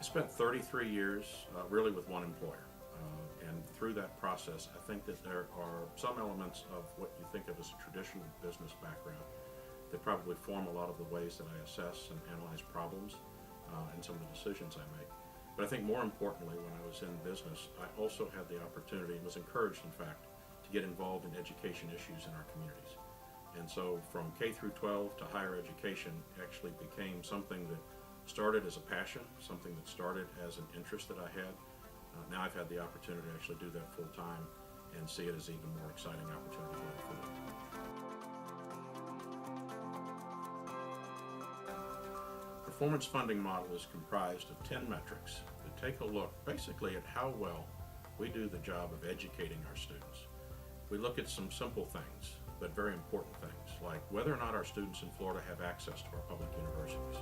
spent 33 years really with one employer. And through that process, I think that there are some elements of what you think of as a traditional business background that probably form a lot of the ways that I assess and analyze problems and some of the decisions I make. But I think more importantly, when I was in business, I also had the opportunity and was encouraged, in fact, to get involved in education issues in our communities. And so from K through 12 to higher education actually became something that started as a passion, something that started as an interest that I had. Now I've had the opportunity to actually do that full time and see it as an even more exciting opportunity going forward. Performance funding model is comprised of 10 metrics that take a look basically at how well we do the job of educating our students. We look at some simple things, but very important things, like whether or not our students in Florida have access to our public universities,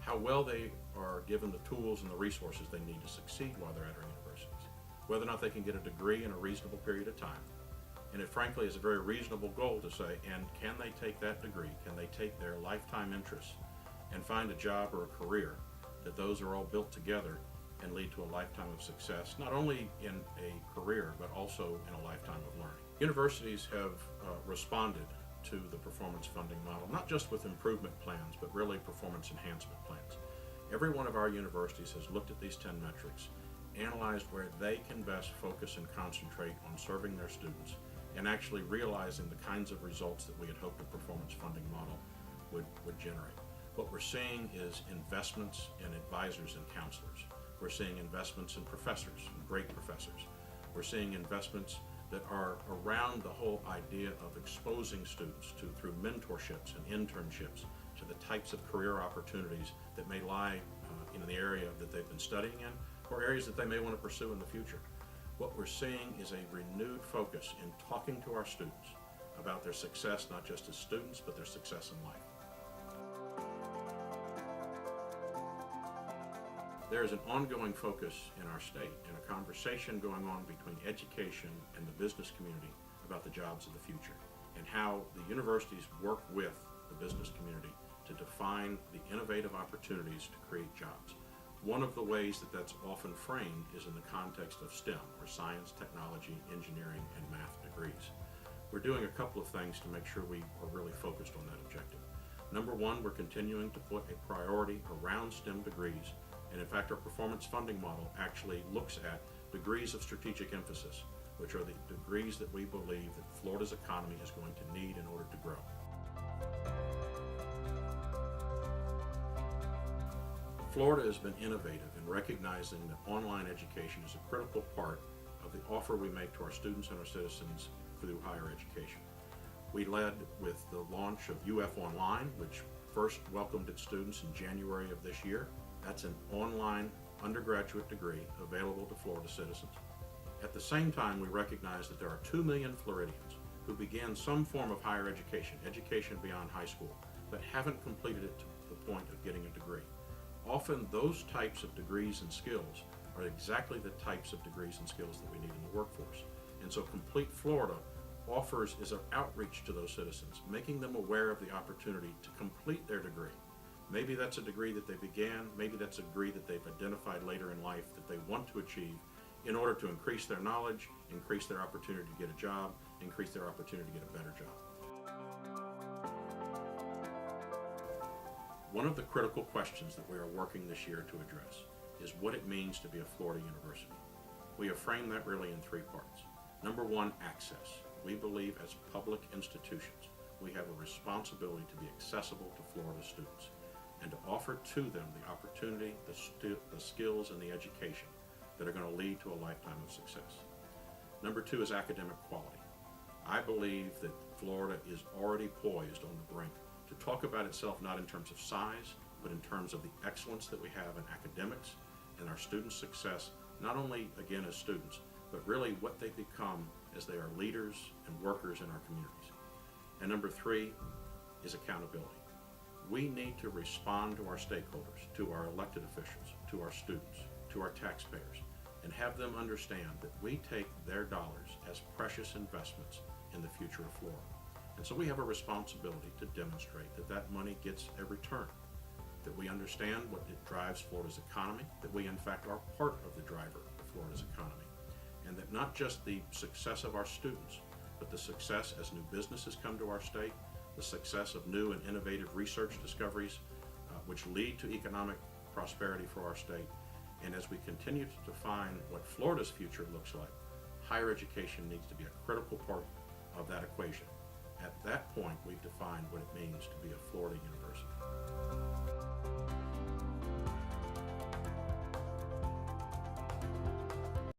how well they are given the tools and the resources they need to succeed while they're at our universities, whether or not they can get a degree in a reasonable period of time. And it frankly is a very reasonable goal to say, and can they take that degree, can they take their lifetime interests and find a job or a career that those are all built together and lead to a lifetime of success, not only in a career, but also in a lifetime of learning. Universities have responded to the performance funding model, not just with improvement plans, but really performance enhancement plans. Every one of our universities has looked at these 10 metrics, analyzed where they can best focus and concentrate on serving their students and actually realizing the kinds of results that we had hoped a performance funding model would generate. What we're seeing is investments in advisors and counselors. We're seeing investments in professors, great professors. We're seeing investments that are around the whole idea of exposing students through mentorships and internships to the types of career opportunities that may lie in the area that they've been studying in or areas that they may want to pursue in the future. What we're seeing is a renewed focus in talking to our students about their success, not just as students, but their success in life. There is an ongoing focus in our state and a conversation going on between education and the business community about the jobs of the future and how the universities work with the business community to define the innovative opportunities to create jobs. One of the ways that that's often framed is in the context of STEM, or science, technology, engineering, and math degrees. We're doing a couple of things to make sure we are really focused on that objective. Number one, we're continuing to put a priority around STEM degrees. And in fact, our performance funding model actually looks at degrees of strategic emphasis, which are the degrees that we believe that Florida's economy is going to need in order to grow. Florida has been innovative in recognizing that online education is a critical part of the offer we make to our students and our citizens through higher education. We led with the launch of UF Online, which first welcomed its students in January of this year. That's an online undergraduate degree available to Florida citizens. At the same time, we recognize that there are 2 million Floridians who began some form of higher education, education beyond high school, but haven't completed it to the point of getting a degree. Often those types of degrees and skills are exactly the types of degrees and skills that we need in the workforce. And so Complete Florida offers is an outreach to those citizens, making them aware of the opportunity to complete their degree. Maybe that's a degree that they began, maybe that's a degree that they've identified later in life that they want to achieve in order to increase their knowledge, increase their opportunity to get a job, increase their opportunity to get a better job. One of the critical questions that we are working this year to address is what it means to be a Florida university. We have framed that really in 3 parts. Number one, access. We believe as public institutions, we have a responsibility to be accessible to Florida students and to offer to them the opportunity, the skills, and the education that are going to lead to a lifetime of success. Number 2 is academic quality. I believe that Florida is already poised on the brink to talk about itself not in terms of size, but in terms of the excellence that we have in academics and our students' success, not only, again, as students, but really what they become as they are leaders and workers in our communities. And number 3 is accountability. We need to respond to our stakeholders, to our elected officials, to our students, to our taxpayers, and have them understand that we take their dollars as precious investments in the future of Florida. And so we have a responsibility to demonstrate that that money gets a return, that we understand what it drives Florida's economy, that we in fact are part of the driver of Florida's economy, and that not just the success of our students, but the success as new businesses come to our state, the success of new and innovative research discoveries, which lead to economic prosperity for our state. And as we continue to define what Florida's future looks like, higher education needs to be a critical part of that equation. At that point, we've defined what it means to be a Florida university.